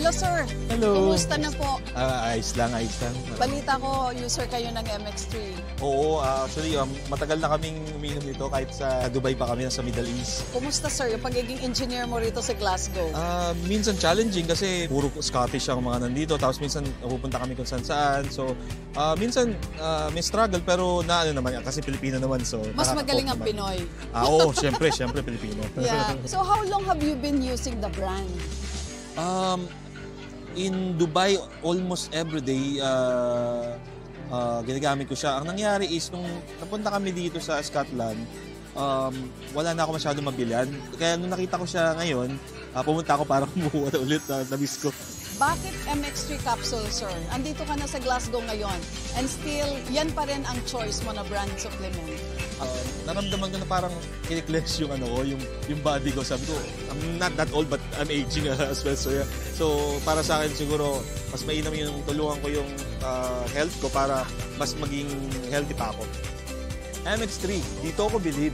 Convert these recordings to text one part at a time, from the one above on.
Hello, sir. Hello. Kumusta na po? Ayos lang, ayos lang. Balita ko, user kayo ng MX3. Oo, actually, matagal na kaming uminom nito kahit sa Dubai pa kami, sa Middle East. Kumusta, sir, yung pagiging engineer mo rito sa Glasgow? Minsan challenging kasi puro Scottish ang mga nandito, tapos minsan napupunta kami kung saan. So, minsan may struggle pero ano naman, kasi Pilipino naman. So, mas magaling ang Pinoy. Oo, syempre Pilipino. Yeah. So, how long have you been using the brand? In Dubai, almost every day, ginagamit ko siya. Ang nangyari is, nung napunta kami dito sa Scotland, wala na ako masyadong mabilan. Kaya nung nakita ko siya ngayon, pumunta ako para kumuha ulit. Na-miss ko. Bakit MX3 capsule, sir? Andito ka na sa Glasgow ngayon and still, yan pa rin ang choice mo na brand supplement. Naramdaman ko na parang kiniklex yung yung body ko. Sabi ko, I'm not that old but I'm aging as well. So, yeah. So para sa akin siguro, mas mainam yung tulungan ko yung health ko para mas maging healthy pa ako. MX3, dito ako believe.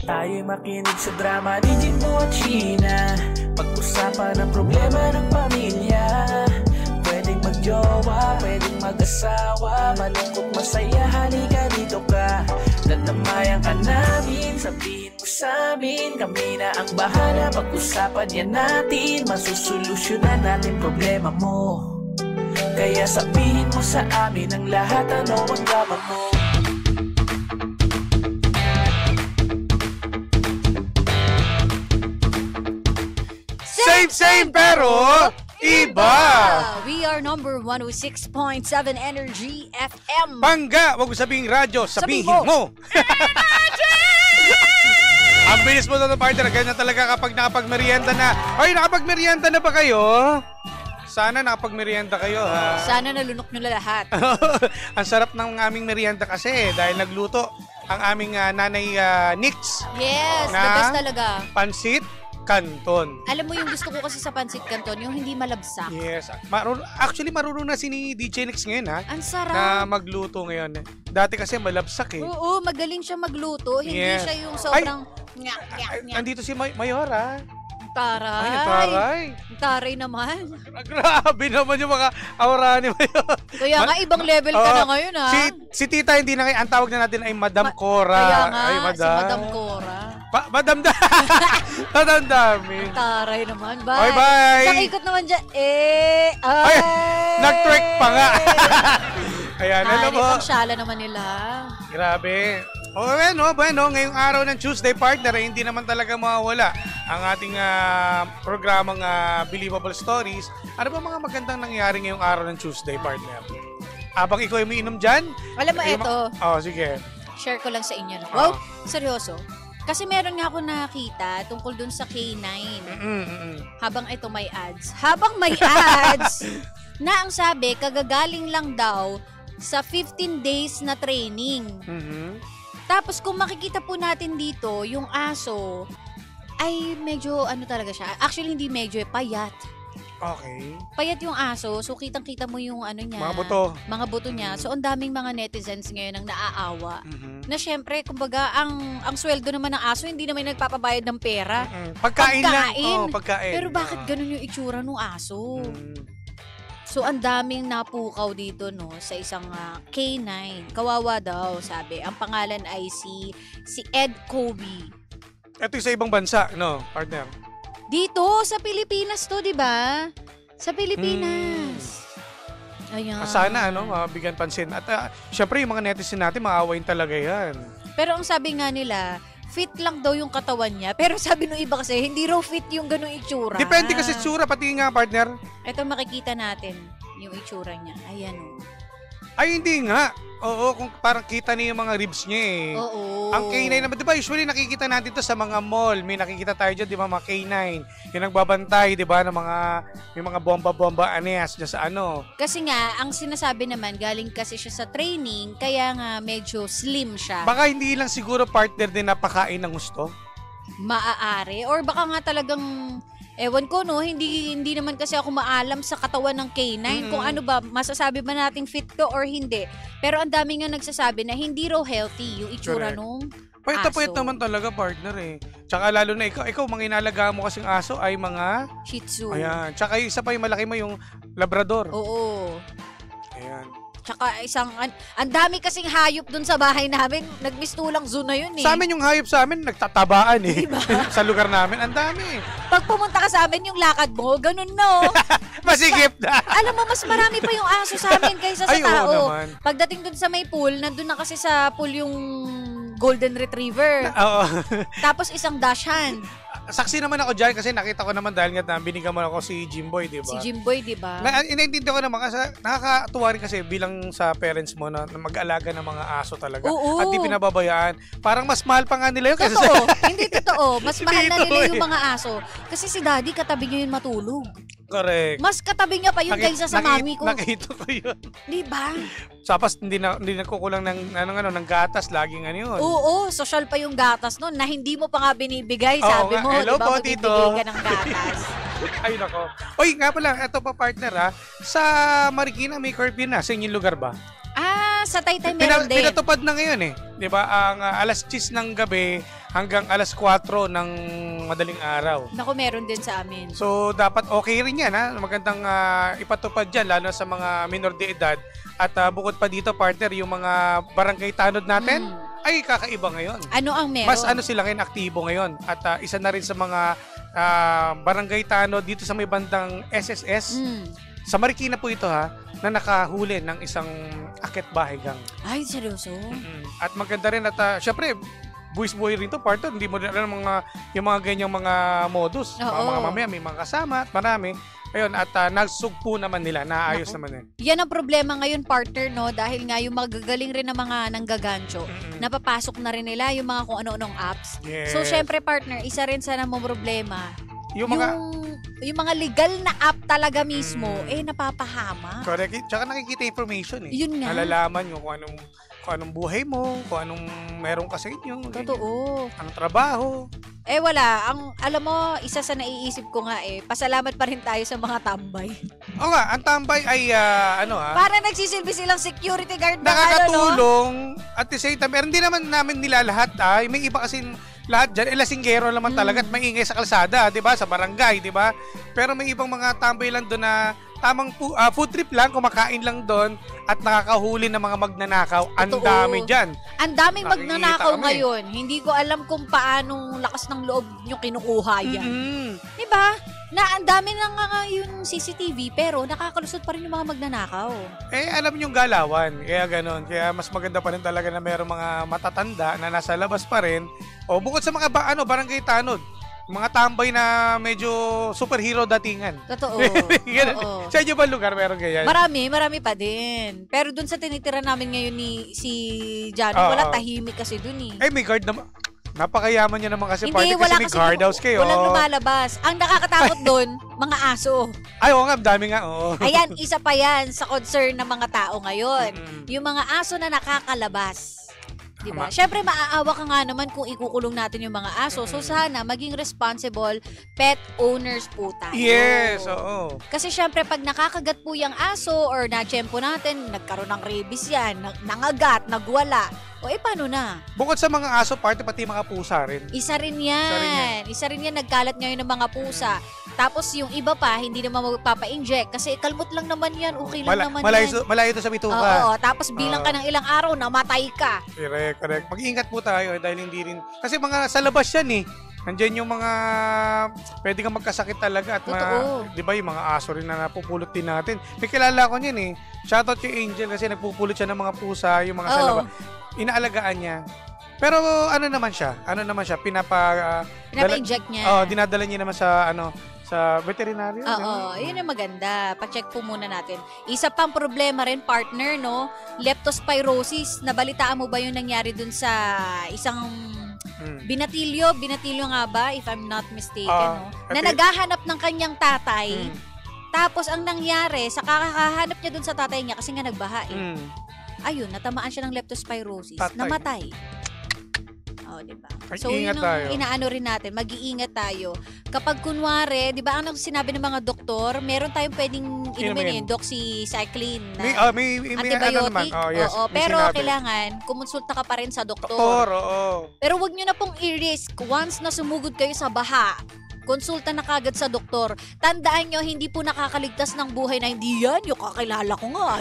Tayo'y makinig sa drama ni Jimbo at Sheena. Pag-usapan ang problema ng pamilya. Pwedeng magjowa, pwedeng mag-asawa. Malungkot, masaya, halika dito ka. Tatamayan ka namin, sabihin mo sa'min. Kami na ang bahala, pag-usapan yan natin. Masusolusyonan natin problema mo. Kaya sabihin mo sa amin ang lahat, ano ang drama mo. Same pero iba! We are number 106.7 Energy FM. Bangga! Huwag mo sabihing radyo, sabihin mo! Ang bilis mo na partner, ganyan talaga kapag nakapagmerienda na. Ay, nakapagmerienda na ba kayo? Sana nakapagmerienda kayo, ha? Sana nalunok nyo lahat. Ang sarap ng aming merienda kasi dahil nagluto ang aming nanay Nix. Yes, the na best talaga. Pansit Canton. Alam mo yung gusto ko kasi sa Pansit Canton, yung hindi malabsak. Yes. Actually, marunong na si DJ Nix ngayon, ha? Ang sarap. Na magluto ngayon. Dati kasi malabsak, eh. Oo, magaling siya magluto. Hindi Yes. siya yung sobrang... Nandito si Mayor, ha? Taray. Ay, taray. Taray naman. Grabe naman yung mga aura ni Mayor. Kaya nga, ibang level ka na ngayon, ha? Si Tita, hindi na ngayon. Ang tawag na natin ay Madam Cora. Kaya nga, ay, si Madam Cora. Madam Dami. Taray naman. Bye. Bye-bye. Nakikot naman dyan. Ay, nag-twerk pa nga. Ayan, alam mo. Pang syala naman nila. Grabe. Bueno, ngayong araw ng Tuesday, partner, hindi naman talaga mawawala ang ating programang Believable Stories. Ano ba mga magandang nangyari ngayong araw ng Tuesday, partner? Abang ikaw ay umiinom dyan? Alam mo, eto. Sige. Share ko lang sa inyo. Wow, seryoso. Kasi meron nga ako nakita tungkol dun sa K9. Habang ito may ads. Na ang sabi, kagagaling lang daw sa 15 days na training. Tapos kung makikita po natin dito, yung aso ay medyo talaga siya. Actually, hindi medyo, payat. Okay. Payat yung aso, so kitang-kita mo yung niya. Mga buto niya. So, ang daming mga netizens ngayon ang naaawa. Na syempre, kumbaga, ang sweldo naman ng aso, hindi naman nagpapabayad ng pera. Pagkain lang. Pagkain. Pero bakit ganun yung itsura ng aso? So, ang daming napukaw dito, no, sa isang K9. Kawawa daw, sabi. Ang pangalan ay si Ed Kobe. Ito yung sa ibang bansa, no, partner? Dito, sa Pilipinas to, di ba? Sa Pilipinas. Ayan. Sana, bigyan pansin. At syempre, yung mga netizen natin, maawain talaga yan. Pero ang sabi nga nila, fit lang daw yung katawan niya. Pero sabi nung iba kasi, hindi raw fit yung ganung itsura. Depende kasi tsura, pati nga partner. Ito makikita natin yung itsura niya. Ayan o. Ay, hindi nga. Oo, kung parang kita niyo yung mga ribs niya eh. Oo. Ang K9 naman, di ba usually nakikita natin to sa mga mall. May nakikita tayo dyan, di ba, mga K9. Yung nagbabantay, di ba, ng mga, may mga bomba-bomba aneas dyan sa ano. Kasi nga, ang sinasabi naman, galing kasi siya sa training, kaya nga medyo slim siya. Baka hindi lang siguro partner din napakain ng gusto. Maaari. Or baka nga talagang, ewan ko no, hindi naman kasi ako maalam sa katawan ng K9 kung ano ba, masasabi ba nating fit to or hindi. Pero ang dami nga nagsasabi na hindi raw healthy yung itsura Correct. nung Payat aso. naman talaga partner eh. Tsaka lalo na ikaw mga inalaga mo kasing aso ay mga, Shih Tzu. ayan. Tsaka yung isa pa yung malaki mo yung Labrador. Oo. Ayan. Tsaka ang dami kasing hayop dun sa bahay namin. Nagmistulang zoo na yun eh. Sa amin yung hayop sa amin, nagtatabaan eh. Diba? Sa lugar namin, ang dami. Pag pumunta ka sa amin, yung lakad mo, ganun no. Masigip na. Alam mo, mas marami pa yung aso sa amin kaysa sa Ay, oo tao. naman. Pagdating dun sa may pool, nandun na kasi sa pool yung golden retriever. Oo. Tapos isang dachshund. Saksi naman ako dyan kasi nakita ko naman dahil nga binigyan mo ako si Jimboy, di ba? Si Jimboy, di ba? Inaintindi ko naman kasi nakakatuwa rin kasi bilang sa parents mo na mag-alaga ng mga aso talaga. Oo. At di pinababayaan. Parang mas mahal pa nga nila yun kasi Totoo. Hindi totoo. Mas mahal na Dito nila eh. yung mga aso. Kasi si daddy, katabi niya yun matulog. Correct. Mas katabi niya pa yun kaysa sa mami ko. Nakita ko yun. Di ba? Tapos hindi nagkukulang ng gatas, laging ano yun. Oo, social pa yung gatas nun na hindi mo pa nga binibigay. Oo Sabi nga. mo, Hello di ba, po, magbibigay Tito. ka ng gatas. Ay, nako. Oy, nga pala, eto pa partner ha. Sa Marikina, may curfew na. Sa inyong lugar ba? Sa Taytay meron din. Pinatupad na ngayon eh. Di ba? Ang alas 10 ng gabi hanggang alas 4 ng madaling araw. Naku, meron din sa amin. So, dapat okay rin yan ha. Magandang ipatupad dyan, lalo sa mga minor de edad. At bukod pa dito, partner, yung mga barangay tanod natin, ay kakaiba ngayon. Ano ang meron? Mas sila ngayon, aktibo ngayon. At isa na rin sa mga barangay tanod dito sa may bandang SSS. Sa Marikina po ito ha, na nakahuli ng isang akit bahay gang. Ay, seryoso? At maganda rin at syempre, buwis boy rin to, partner. Hindi mo rin alam yung mga ganyang mga modus. Mga mamaya, may mga kasama at marami. Ayun, at nagsugpo naman nila, naayos naman eh. Yan ang problema ngayon, partner, no? Dahil nga yung magagaling rin ng mga nanggagancho, napapasok na rin nila yung mga kung ano-anong apps. Yes. So, syempre, partner, isa rin sana mong problema. Yung mga legal na app talaga mismo, napapahama. Correct. Tsaka nakikita information eh. Yun nga. Nalalaman yung kung anong buhay mo, kung anong meron ka sa inyo. Totoo. Ang trabaho. Wala. Alam mo, isa sa naiisip ko nga pasalamat pa rin tayo sa mga tambay. Oo nga, ang tambay ay Para nagsisilbi silang security guard na nakakatulong at the same time, pero hindi naman namin nila lahat may iba kasi lahat dyan, lasinggero naman talaga at maingay sa kalsada, di ba? Sa barangay, di ba? Pero may ibang mga tambay lang doon na tamang food trip lang, kumakain lang doon at nakakahuli ng mga magnanakaw. Ang dami dyan. Ang daming Nakikita magnanakaw kami. ngayon. Hindi ko alam kung paanong lakas ng loob nyo kinukuha yan. Di ba? Na ang dami na nga yung CCTV pero nakakalusot pa rin yung mga magnanakaw. Alam yung galawan. Kaya ganon. Kaya mas maganda pa rin talaga na mayroong mga matatanda na nasa labas pa rin. O bukod sa mga barangay tanod, mga tambay na medyo superhero datingan. Totoo. Oo. Sa inyo ba lugar meron ganyan? Marami pa din. Pero dun sa tinitira namin ngayon si Johnny, wala, tahimik kasi dun May guard naman. Napakayaman nyo naman kasi Hindi, party wala kasi may guardhouse kayo. Walang lumalabas. Ang nakakatakot dun, mga aso. Ay, oo nga, dami nga. Oo. Ayan, isa pa yan sa concern ng mga tao ngayon. Yung mga aso na nakakalabas. Diba? Siyempre, maaawa ka nga naman kung ikukulong natin yung mga aso. So, sana maging responsible pet owners po tayo. Yes, oo. Kasi siyempre, pag nakakagat po yung aso or na-tsempo natin, nagkaroon ng rabies yan, nangagat, nagwala, paano na? Bukod sa mga aso, pati mga pusa rin. Isa rin yan. Isa rin yan. Nagkalat ngayon ng mga pusa. Tapos yung iba pa, hindi naman magpapa-inject. Kasi kalmot lang naman yan. Okay lang naman yan. Malayo ito sa bituka. Oo. Tapos bilang ka ng ilang araw, namatay ka. Correct. Mag-ingat po tayo dahil hindi rin. Kasi mga sa labas yan eh. Nandiyan yung mga pwede kang magkasakit talaga at di ba yung mga aso rin na napupulot din natin. May kilala ko niyan eh. Shoutout kay Angel kasi nagpupulot siya ng mga pusa, yung mga sa labas. Inaalagaan niya. Pero ano naman siya? Pinapa-inject niya. Dinadala niya naman sa sa veterinaryo. Oo, yun ang maganda. Pa-check po muna natin. Isa pang problema rin, partner, no? Leptospirosis. Nabalitaan mo ba yung nangyari dun sa isang binatilyo nga ba, if I'm not mistaken, no? Na naghahanap ng kanyang tatay. Tapos ang nangyari, sa kakahanap niya dun sa tatay niya kasi nga nagbaha ayun, natamaan siya ng leptospirosis. Namatay. Diba? So, yun ang inaano rin natin. Mag-iingat tayo. Kapag kunwari, di ba, ang sinabi ng mga doktor, meron tayong pwedeng inumin doxycycline na antibiotic. Yes, pero kailangan, kumonsulta ka pa rin sa doktor. Pero wag nyo na pong i-risk. Once na sumugod kayo sa baha, konsulta na kagad sa doktor. Tandaan nyo, hindi po nakakaligtas ng buhay na hindi yan. Yung kakilala ko nga,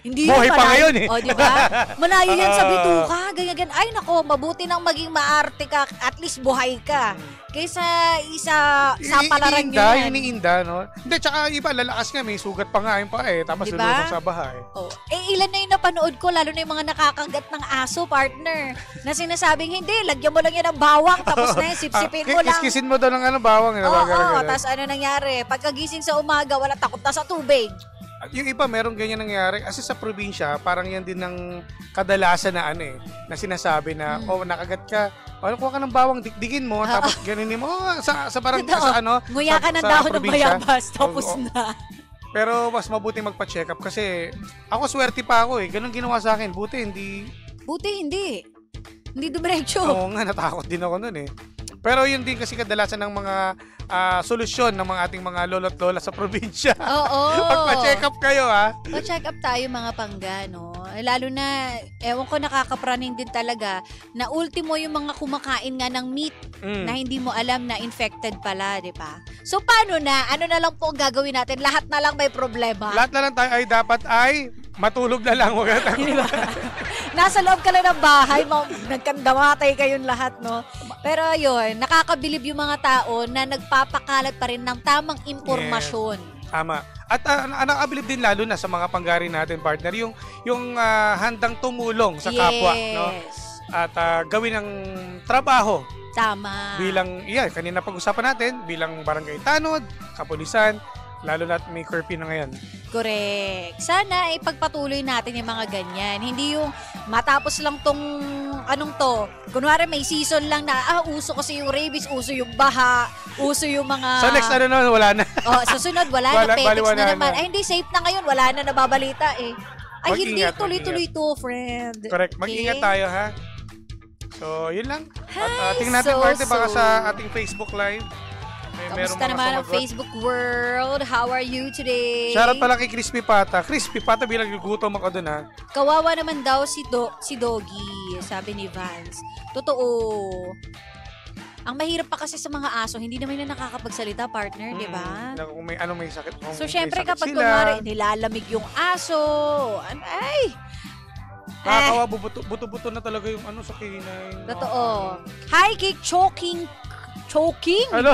Hindi buhay yan pa ngayon O, diba? Malayo yan sa bituka. Ganyan. Ay, nako, mabuti nang maging maarte ka. At least buhay ka. Kaysa sa palaran nyo yan. Yung iniinda, no? Hindi, tsaka iba, lalakas nga. May sugat pa nga yung pa Tapos diba? lulusong sa bahay. Ilan na yung napanood ko, lalo na yung mga nakakagat ng aso, partner. Na sinasabing, hindi, lagyan mo lang yan ng bawang. Tapos na yun, sipsipin mo lang. Kiskisin mo daw ng bawang. Tapos ano nangyari? Pagkagising sa umaga, wala, takot na sa tubig. Yung iba, merong ganyan nangyari. Kasi sa probinsya, parang yan din ng kadalasan na na sinasabi na, nakagat ka. Kuha ka ng bawang, dikdikin mo, tapos ganinin mo. Sa parang, nguya ka ng dahon ng bayabas, tapos na. Pero mas mabuti magpa-check up kasi ako swerte pa ako Ganun ginawa sa akin. Buti hindi. Hindi dumiretso. Oo nga, natakot din ako nun Pero yun din kasi kadalasan ng mga solusyon ng mga ating mga lolo't lola sa probinsya. Pagpa-check up kayo Pa-check up tayo mga pangga, no? Lalo na, ewan ko, nakakapraning din talaga na ultimo yung mga kumakain nga ng meat na hindi mo alam na infected pala, di ba? So, paano na? Ano na lang po ang gagawin natin? Lahat na lang may problema. Lahat na lang tayo ay dapat matulog na lang. Huwag na diba? Nasa loob ka lang ng bahay, nagkandamatay kayong lahat, no? Pero yun, nakakabilib yung mga tao na nagpapakalat pa rin ng tamang impormasyon. Yes. Tama. At nakakabilib din lalo na sa mga panggari natin, partner, yung handang tumulong sa kapwa, no? At gawin ng trabaho. Tama. Bilang, kanina pag-usapan natin, bilang barangay tanod, kapulisan, lalo na may curfew na ngayon. Correct. Sana ipagpatuloy natin yung mga ganyan. Hindi yung matapos lang tong kunwari may season lang na, uso kasi yung rabies, uso yung baha, uso yung mga... So next wala na. Susunod, wala na, petics na naman. Ay, hindi, safe na ngayon, wala na nababalita Ay, hindi, tuloy-tuloy to, friend. Correct. Mag-ingat tayo, ha? So, yun lang. At tingnan natin, parte baka sa ating Facebook Live. Kamusta naman ang Facebook world? How are you today? Shoutout pala kay Crispy Pata. Crispy Pata, bilang gugutom ako dun Kawawa naman daw si Doggy, sabi ni Vance. Totoo. Ang mahirap pa kasi sa mga aso, hindi naman na nakakapagsalita, partner, di ba? Kung may sakit. So, syempre kapag kunwari, nilalamig yung aso, Nakakawa, buto-buto na talaga yung sa kinay. Totoo. Hi, kay Choking? Hello.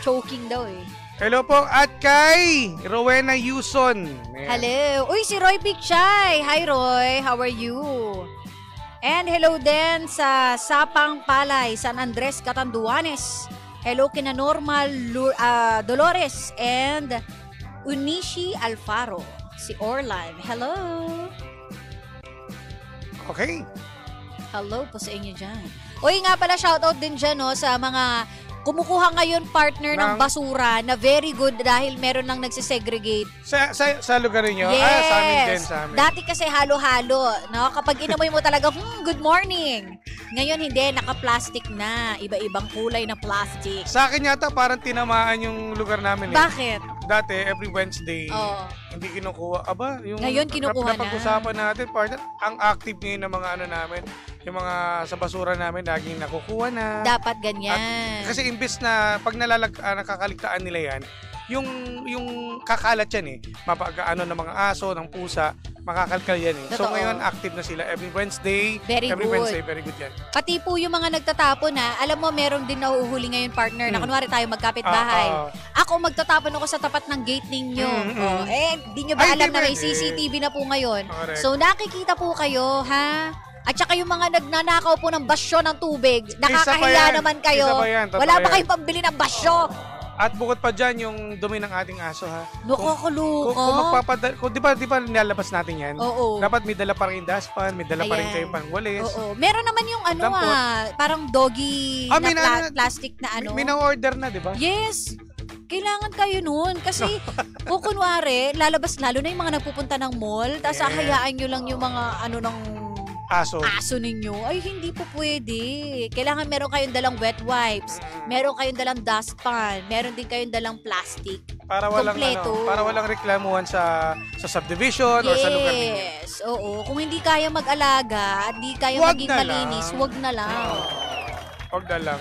Choking daw Hello po at kay Rowena Yuson. Hello. Uy, si Roy Pichay. Hi, Roy. How are you? And hello din sa Sapang Palay, San Andres, Catanduanes. Hello kina Normal Dolores and Unishi Alfaro. Si Orlan. Hello. Okay. Hello po sa inyo dyan. Uy, nga pala, shoutout din dyan sa mga kumukuha ngayon, partner, ng basura na very good dahil meron lang nagsisegregate. Sa lugar niyo? Yes. Sa amin din, sa amin. Dati kasi halo-halo. No? Kapag inamoy mo talaga, good morning. Ngayon hindi, naka-plastic na. Iba-ibang kulay na plastic. Sa akin yata parang tinamaan yung lugar namin Bakit? Dati, every Wednesday, hindi kinukuha. Ngayon kinukuha na. Napag-usapan natin, partner, ang active ngayon ng mga namin, yung mga sa basura namin, laging nakukuha na. Dapat ganyan. Kasi imbes na pag nakakaligtaan nila yan, yung kakalat yan mapag-ano ng mga aso, ng pusa, makakalkal yan So ngayon active na sila every Wednesday. Every Wednesday, very good yan. Pati po yung mga nagtatapon alam mo meron din nahuhuli ngayon, partner, na kunwari tayo magkapit bahay. Ako magtatapon ako sa tapat ng gate ninyo. Di nyo ba alam na may CCTV na po ngayon? Correct. So nakikita po kayo, ha? At saka yung mga nagnanakaw po ng basyo ng tubig, Isa pa nakakahiya yan. naman kayo. Isa pa yan, totoo Wala ba yan. kayong pambili ng basyo? At bukod pa dyan, yung dumi ng ating aso, ha? Nakakaluko. Kung magpapadala, di ba nilalabas natin yan? Oo. Dapat may dala pa rin dustpan, may dala pa rin Ayan. kayo pangwalis. Oo. Meron naman yung ano Dampot. parang doggy Ah, na may na- plastic na ano. May na-order na, di ba? Yes. Kailangan kayo nun. Kasi kung kunwari, lalabas lalo na yung mga nagpupunta ng mall, tapos Yeah. hahayaan nyo lang yung mga ano ng Aso. ninyo. Ay, hindi po pwede. Kailangan meron kayong dalang wet wipes, meron kayong dalang dustpan, meron din kayong dalang plastic. Para walang kompleto. para walang reklamuhan sa subdivision or sa lugar ninyo. Yes. Oo. Kung hindi kaya mag-alaga at hindi kaya Wag maging na malinis, lang. wag na lang. Huwag na lang.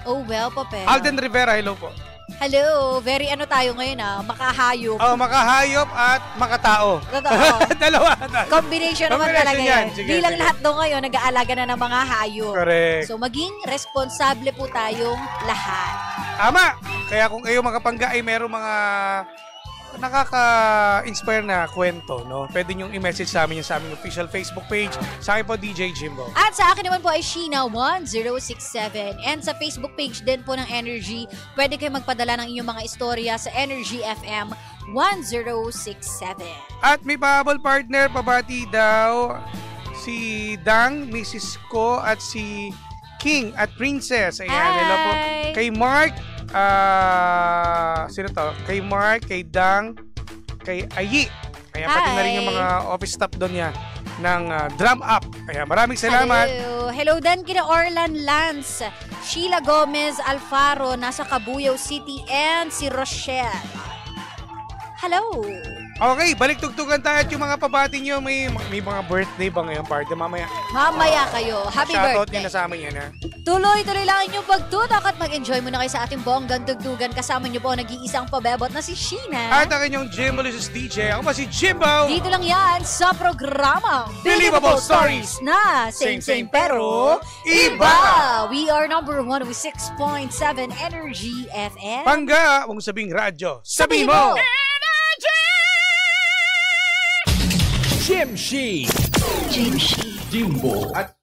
Oh well, Pape. Alden Rivera, hello po. Hello. Very ano tayo ngayon makahayop. Oh, makahayop at makatao. Totoo. Dalawa. Combination naman Combination talaga yan. yan. Sige, Di lang sige. lahat daw ngayon nag-aalaga na ng mga hayop. Correct. So maging responsable po tayong lahat. Tama. Kaya kung kayo mga pangga ay merong mga nakaka-inspire na kwento, no? Pwede nyo i-message sa amin yung sa aming official Facebook page. Sa akin po, DJ Jimbo. At sa akin naman po ay Sheena1067. And sa Facebook page din po ng Energy, pwede kayo magpadala ng inyong mga istorya sa Energy FM 1067. At may pahabol partner, pabati daw si Dang, Mrs. Ko at si King at Princess. Ayan, hello po. Hi! Kay Mark, sino to? Kay Mark, kay Dang, kay Ayi. Ayan, pati na rin yung mga office staff doon niya ng Drum Up. Ayan, maraming salamat. Hello. Hello din kina Orlan Lance, Sheila Gomez Alfaro, nasa Cabuyao City, and si Rochelle. Hello. Okay, balik tugtugan tayo at yung mga pabati nyo, may mga birthday ba ngayon, party? Mamaya, Mamaya kayo. Happy shoutout nyo birthday. na sa amin yan, ha? Tuloy-tuloy lang inyong pagtutok at mag-enjoy muna kayo sa ating bonggang tugtugan. Kasama niyo po ang nag-iisang pabebot na si Sheena. At ang inyong Jimbo Lucis DJ, ako pa si Jimbo! Dito lang yan sa programa Believable Stories na same pero iba. We are number 106.7 Energy FM. Pangga, huwag sabing radyo. Sabi mo! Jimshi, Jimbo at